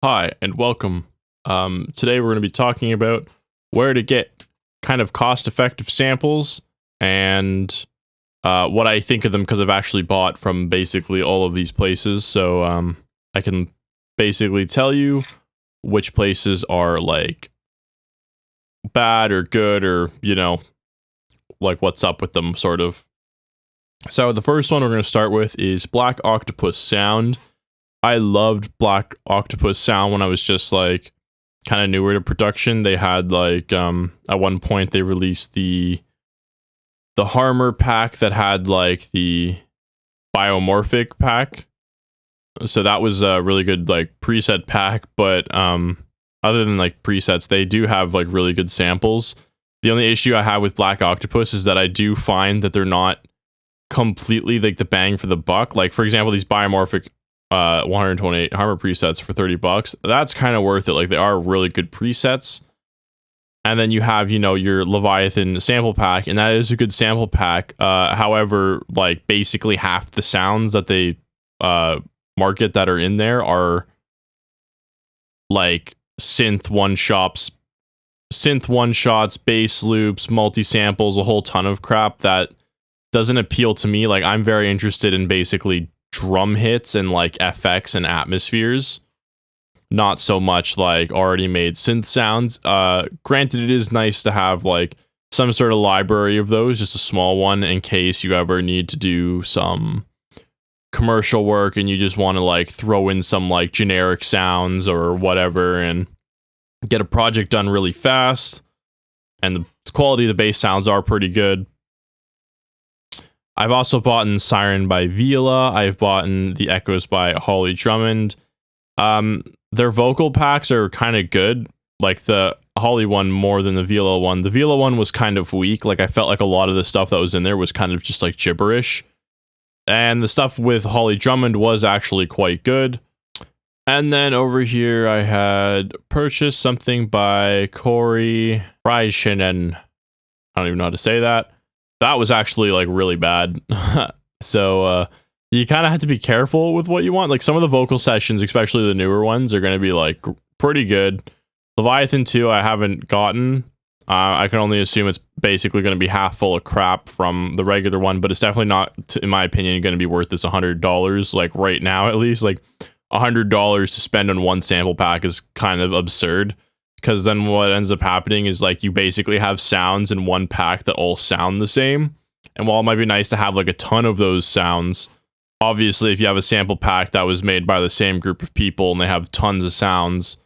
Hi, and welcome. Today we're going to be talking about where to get kind of cost-effective samples and what I think of them because I've actually bought from basically all of these places. So I can basically tell you which places are like bad or good or, you know, like what's up with them sort of. So the first one we're going to start with is Black Octopus Sound. I loved Black Octopus Sound when I was just like kind of newer to production. They had like at one point they released the Harmer pack that had like the biomorphic pack. So that was a really good like preset pack, but other than like presets, they do have like really good samples. The only issue I have with Black Octopus is that I do find that they're not completely like the bang for the buck. Like for example, these biomorphic 128 Harmer presets for $30. That's kind of worth it. Like they are really good presets. And then you have, you know, your Leviathan sample pack, and that is a good sample pack. However, like basically half the sounds that they market that are in there are like synth one shots, bass loops, multi-samples, a whole ton of crap that doesn't appeal to me. Like I'm very interested in basically drum hits and like FX and atmospheres, not so much like already made synth sounds. Granted, it is nice to have like some sort of library of those, just a small one in case you ever need to do some commercial work and you just want to like throw in some like generic sounds or whatever and get a project done really fast. And the quality of the bass sounds are pretty good. I've also bought in Siren by Ieolia. I've bought in the Echoes by Holly Drummond. Their vocal packs are kind of good. Like the Holly one more than the Ieolia one. The Ieolia one was kind of weak. Like I felt like a lot of the stuff that was in there was kind of just like gibberish. And the stuff with Holly Drummond was actually quite good. And then over here I had purchased something by Corey Reishinen. I don't even know how to say that. That was actually like really bad. So you kind of have to be careful with what you want. Like some of the vocal sessions, especially the newer ones, are going to be like pretty good. Leviathan 2 I haven't gotten. I can only assume it's basically going to be half full of crap from the regular one, but it's definitely not, in my opinion, going to be worth this $100. Like right now, at least, like $100 to spend on one sample pack is kind of absurd. Because then what ends up happening is like you basically have sounds in one pack that all sound the same. And while it might be nice to have like a ton of those sounds, obviously if you have a sample pack that was made by the same group of people and they have tons of sounds,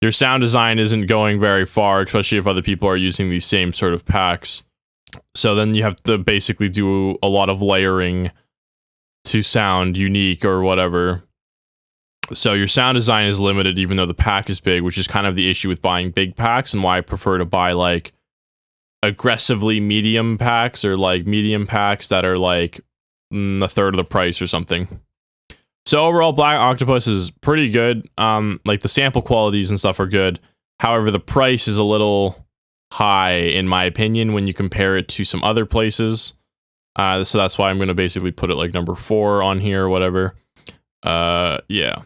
your sound design isn't going very far, especially if other people are using these same sort of packs. So then you have to basically do a lot of layering to sound unique or whatever. So your sound design is limited even though the pack is big, which is kind of the issue with buying big packs and why I prefer to buy like aggressively medium packs or like medium packs that are like a third of the price or something. So overall, Black Octopus is pretty good. Like the sample qualities and stuff are good. However, the price is a little high in my opinion when you compare it to some other places. So that's why I'm going to basically put it like number 4 on here or whatever. Yeah.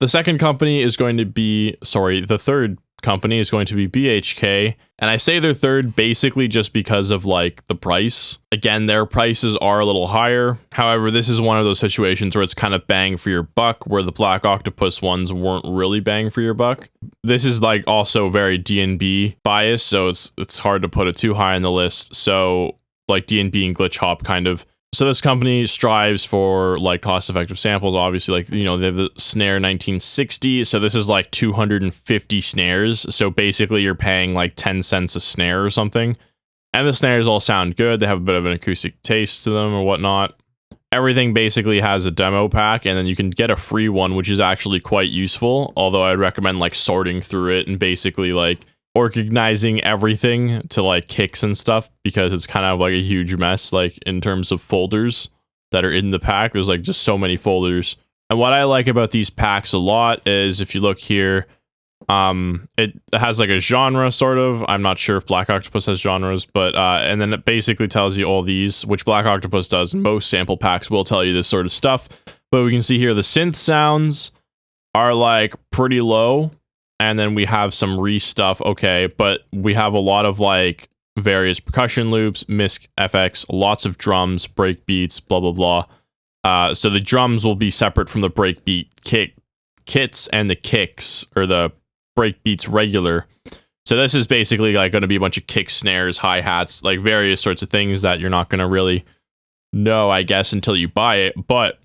The second company is going to be, the third company is going to be BHK. And I say they're third basically just because of like the price. Again, their prices are a little higher. However, this is one of those situations where it's kind of bang for your buck, where the Black Octopus ones weren't really bang for your buck. This is like also very D&B biased, so it's hard to put it too high on the list. So like D&B and Glitch Hop kind of. So this company strives for like cost-effective samples. Obviously, like, you know, they have the Snare 1960. So this is like 250 snares. So basically you're paying like 10 cents a snare or something. And the snares all sound good. They have a bit of an acoustic taste to them or whatnot. Everything basically has a demo pack, and then you can get a free one, which is actually quite useful. Although I'd recommend like sorting through it and basically like organizing everything to like kicks and stuff, because it's kind of like a huge mess like in terms of folders that are in the pack. There's like just so many folders. And what I like about these packs a lot is if you look here, it has like a genre sort of. I'm not sure if Black Octopus has genres, but and then it basically tells you all these, which Black Octopus does. Most sample packs will tell you this sort of stuff. But we can see here the synth sounds are like pretty low. And then we have some stuff, okay, but we have a lot of like various percussion loops, misc FX, lots of drums, break beats, blah blah blah. So the drums will be separate from the breakbeat kits and the kicks, or the breakbeats regular. So this is basically like going to be a bunch of kick snares, hi-hats, like various sorts of things that you're not going to really know, I guess, until you buy it. But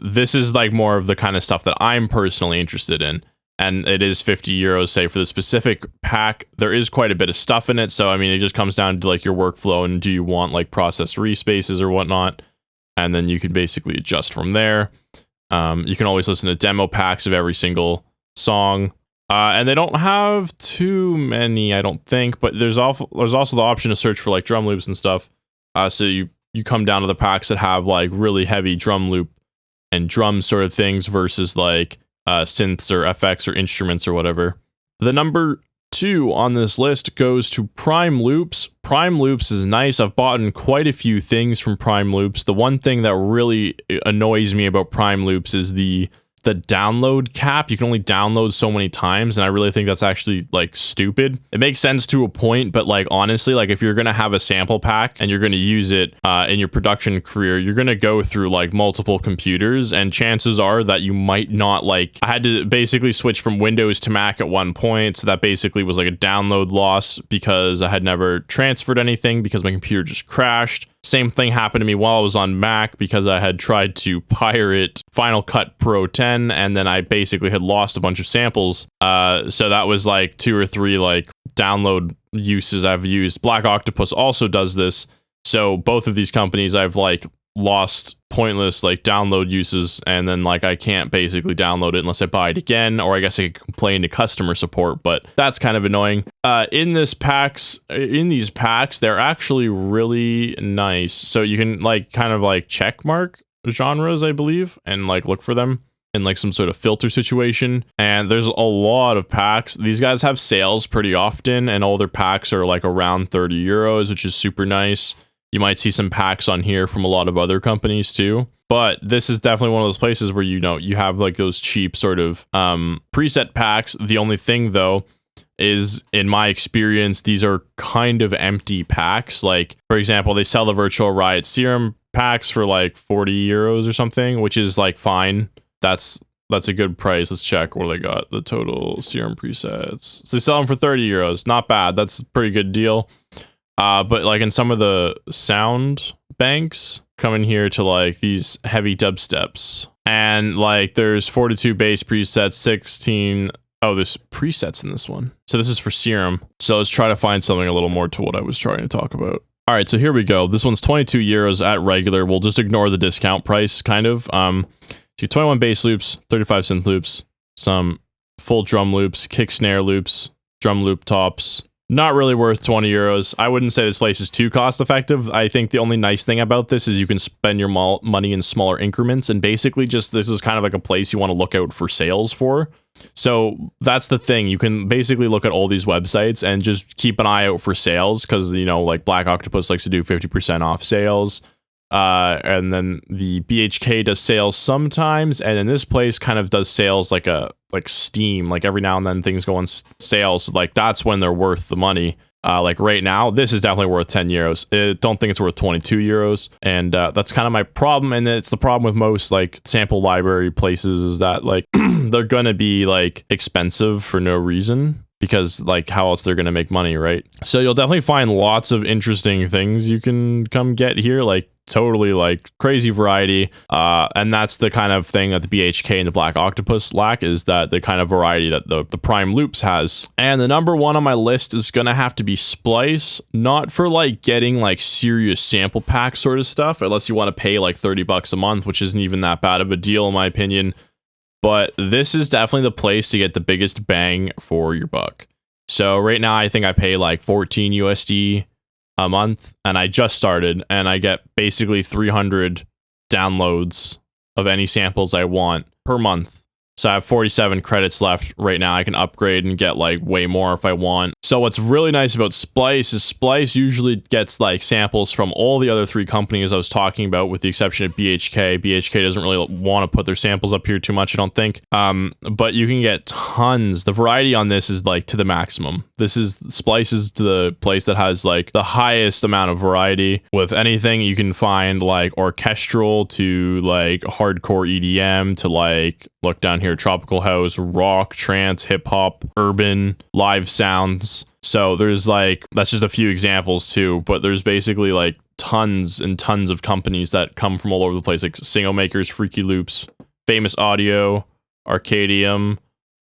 this is like more of the kind of stuff that I'm personally interested in. And it is 50 euros, say, for the specific pack. There is quite a bit of stuff in it. So, I mean, it just comes down to like your workflow and do you want like process respaces or whatnot. And then you can basically adjust from there. You can always listen to demo packs of every single song. And they don't have too many, I don't think, but there's also the option to search for like drum loops and stuff. So you come down to the packs that have like really heavy drum loop and drum sort of things versus like synths or FX or instruments or whatever. The number 2 on this list goes to Prime Loops. Prime Loops is nice. I've bought in quite a few things from Prime Loops. The one thing that really annoys me about Prime Loops is the download cap. You can only download so many times, and I really think that's actually like stupid. It makes sense to a point, but like honestly, like if you're gonna have a sample pack and you're gonna use it in your production career, you're gonna go through like multiple computers, and chances are that you might not like. I had to basically switch from Windows to Mac at one point, so that basically was like a download loss because I had never transferred anything because my computer just crashed. Same thing happened to me while I was on Mac because I had tried to pirate Final Cut Pro 10 and then I basically had lost a bunch of samples. So that was like 2 or 3 like download uses I've used. Black Octopus also does this. So both of these companies I've like lost pointless like download uses, and then like I can't basically download it unless I buy it again, or I guess I could complain to customer support, but that's kind of annoying. In these packs, they're actually really nice. So you can like kind of like check mark genres, I believe, and like look for them in like some sort of filter situation. And there's a lot of packs. These guys have sales pretty often, and all their packs are like around 30 euros, which is super nice. You might see some packs on here from a lot of other companies too. But this is definitely one of those places where, you know, you have like those cheap sort of preset packs. The only thing though is, in my experience, these are kind of empty packs. Like, for example, they sell the Virtual Riot Serum packs for like 40 euros or something, which is like fine. That's a good price. Let's check what they got. The total Serum presets. So they sell them for 30 euros. Not bad. That's a pretty good deal. But like in some of the sound banks, coming here to like these heavy dubsteps, and like there's 42 bass presets, 16. Oh, there's presets in this one. So this is for Serum. So let's try to find something a little more to what I was trying to talk about. All right, so here we go. This one's 22 euros at regular. We'll just ignore the discount price, kind of. So 21 bass loops, 35 synth loops, some full drum loops, kick snare loops, drum loop tops. Not really worth 20 euros. I wouldn't say this place is too cost effective. I think the only nice thing about this is you can spend your money in smaller increments, and basically just this is kind of like a place you want to look out for sales for. So that's the thing. You can basically look at all these websites and just keep an eye out for sales, because, you know, like Black Octopus likes to do 50% off sales. And then the BHK does sales sometimes, and then this place kind of does sales like Steam, like every now and then things go on sales. Like that's when they're worth the money. Like right now, this is definitely worth 10 euros. I don't think it's worth 22 euros. And that's kind of my problem. And it's the problem with most like sample library places, is that like they're going to be like expensive for no reason, because like how else they're going to make money, right? So you'll definitely find lots of interesting things you can come get here, like totally like crazy variety. And that's the kind of thing that the BHK and the Black Octopus lack, is that the kind of variety that the Prime Loops has. And the number 1 on my list is gonna have to be Splice, not for like getting like serious sample pack sort of stuff, unless you want to pay like 30 bucks a month, which isn't even that bad of a deal in my opinion. But this is definitely the place to get the biggest bang for your buck. So right now I think I pay like 14 USD a month, and I just started, and I get basically 300 downloads of any samples I want per month. So I have 47 credits left right now. I can upgrade and get like way more if I want. So what's really nice about Splice is Splice usually gets like samples from all the other 3 companies I was talking about, with the exception of BHK. BHK doesn't really want to put their samples up here too much, I don't think. But you can get tons. The variety on this is like to the maximum. Splice is the place that has like the highest amount of variety. With anything you can find, like orchestral to like hardcore EDM to like, look down here, tropical house, rock, trance, hip hop, urban, live sounds. So there's like, that's just a few examples too, but there's basically like tons and tons of companies that come from all over the place, like Single Makers, Freaky Loops, Famous Audio, Arcadium.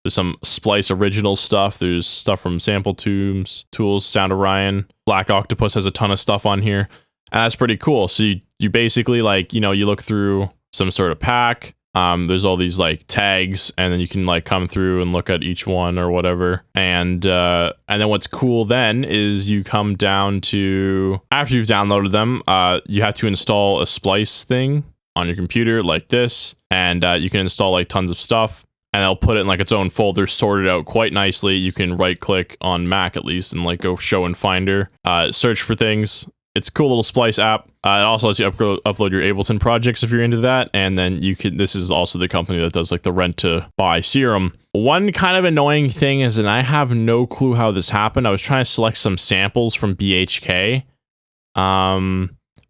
There's some Splice original stuff. There's stuff from Sample Tools, Sound Orion. Black Octopus has a ton of stuff on here. And that's pretty cool. So you basically like, you know, you look through some sort of pack. There's all these like tags, and then you can like come through and look at each one or whatever. And then what's cool then is you come down to, after you've downloaded them, you have to install a Splice thing on your computer like this, and you can install like tons of stuff, and they'll put it in like its own folder, sorted out quite nicely. You can right click on Mac at least and like go show in Finder, search for things. It's a cool little Splice app. It also lets you upload your Ableton projects if you're into that. And then you can, this is also the company that does like the rent to buy serum. One kind of annoying thing is, and I have no clue how this happened, I was trying to select some samples from BHK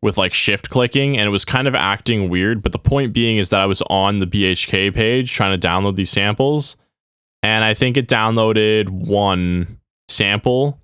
with like shift clicking, and it was kind of acting weird. But the point being is that I was on the BHK page trying to download these samples, and I think it downloaded one sample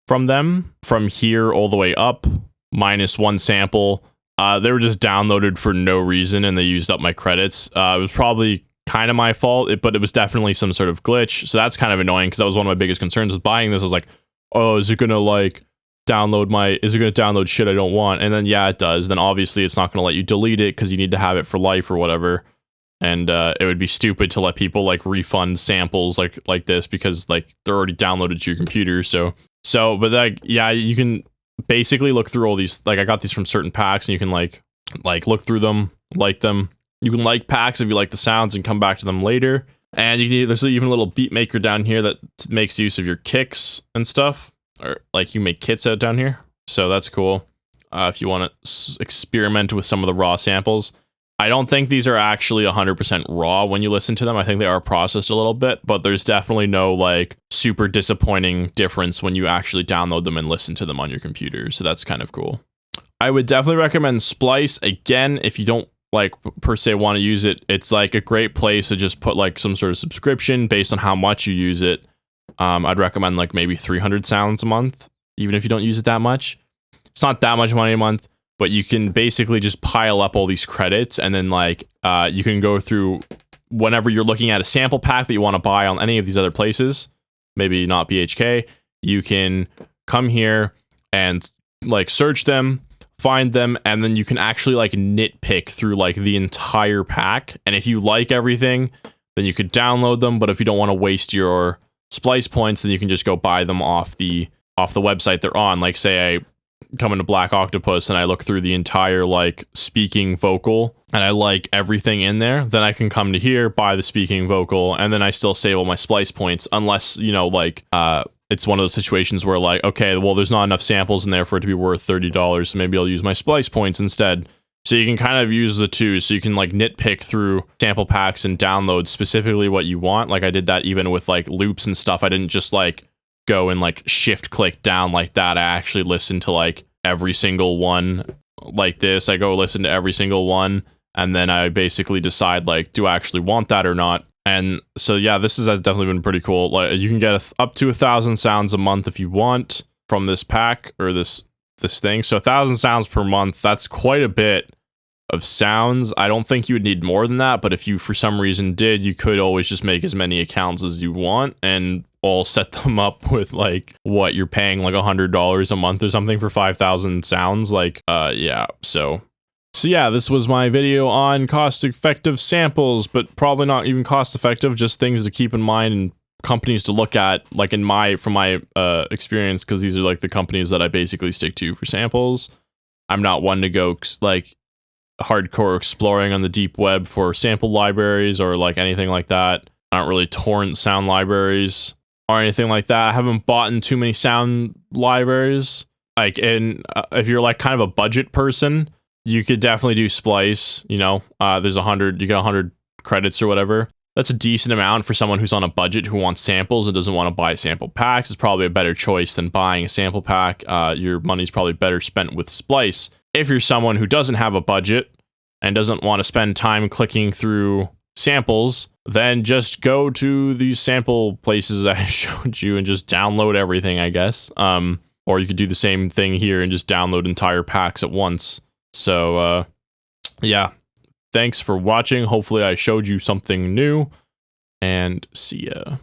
from them from here all the way up, minus one sample. They were just downloaded for no reason, and they used up my credits. It was probably kind of my fault, but it was definitely some sort of glitch. So that's kind of annoying, because that was one of my biggest concerns with buying this. I was like, oh, is it gonna like is it gonna download shit I don't want? And then yeah, it does. Then obviously it's not gonna let you delete it, because you need to have it for life or whatever. And it would be stupid to let people like refund samples like this, because like they're already downloaded to your computer. But like, yeah, you can basically look through all these. Like I got these from certain packs, and you can like look through them, like them. You can like packs if you like the sounds and come back to them later. And you can, there's even a little beat maker down here that makes use of your kicks and stuff, or like you make kits out down here. So that's cool. If you want to experiment with some of the raw samples. I don't think these are actually 100% raw when you listen to them. I think they are processed a little bit, but there's definitely no like super disappointing difference when you actually download them and listen to them on your computer. So that's kind of cool. I would definitely recommend Splice. Again, if you don't like per se want to use it, it's like a great place to just put like some sort of subscription based on how much you use it. I'd recommend like maybe 300 sounds a month, even if you don't use it that much. It's not that much money a month. But you can basically just pile up all these credits, and then like you can go through whenever you're looking at a sample pack that you want to buy on any of these other places, maybe not BHK, you can come here and like search them, find them, and then you can actually like nitpick through like the entire pack. And if you like everything, then you could download them. But if you don't want to waste your Splice points, then you can just go buy them off the website they're on. Like say I come into Black Octopus and I look through the entire like speaking vocal and I like everything in there, then I can come to here, buy the speaking vocal, and then I still save all my Splice points, unless, you know, like it's one of those situations where like, okay, well, there's not enough samples in there for it to be worth $30, so maybe I'll use my Splice points instead. So you can kind of use the two, so you can like nitpick through sample packs and download specifically what you want. Like I did that even with like loops and stuff. I didn't just like go and like shift click down like that. I actually listened to like every single one like this. I go listen to every single one, and then I basically decide like, do I actually want that or not? And so yeah, this has definitely been pretty cool. Like you can get up to 1,000 sounds a month if you want from this pack or this thing. So 1,000 sounds per month, that's quite a bit of sounds. I don't think you would need more than that, but if you for some reason did, you could always just make as many accounts as you want and all set them up with like what you're paying like $100 a month or something for 5,000 sounds. Like yeah, so yeah, this was my video on cost effective samples, but probably not even cost effective, just things to keep in mind and companies to look at, like from my experience, because these are like the companies that I basically stick to for samples. I'm not one to go like hardcore exploring on the deep web for sample libraries or like anything like that. I don't really torrent sound libraries or anything like that. I haven't bought in too many sound libraries. Like, and if you're like kind of a budget person, you could definitely do Splice. You know, there's 100, you get 100 credits or whatever. That's a decent amount for someone who's on a budget who wants samples and doesn't want to buy sample packs. It's probably a better choice than buying a sample pack. Your money's probably better spent with Splice. If you're someone who doesn't have a budget and doesn't want to spend time clicking through samples, then just go to these sample places I showed you and just download everything, I guess. Or you could do the same thing here and just download entire packs at once. So, yeah. Thanks for watching. Hopefully I showed you something new, and see ya.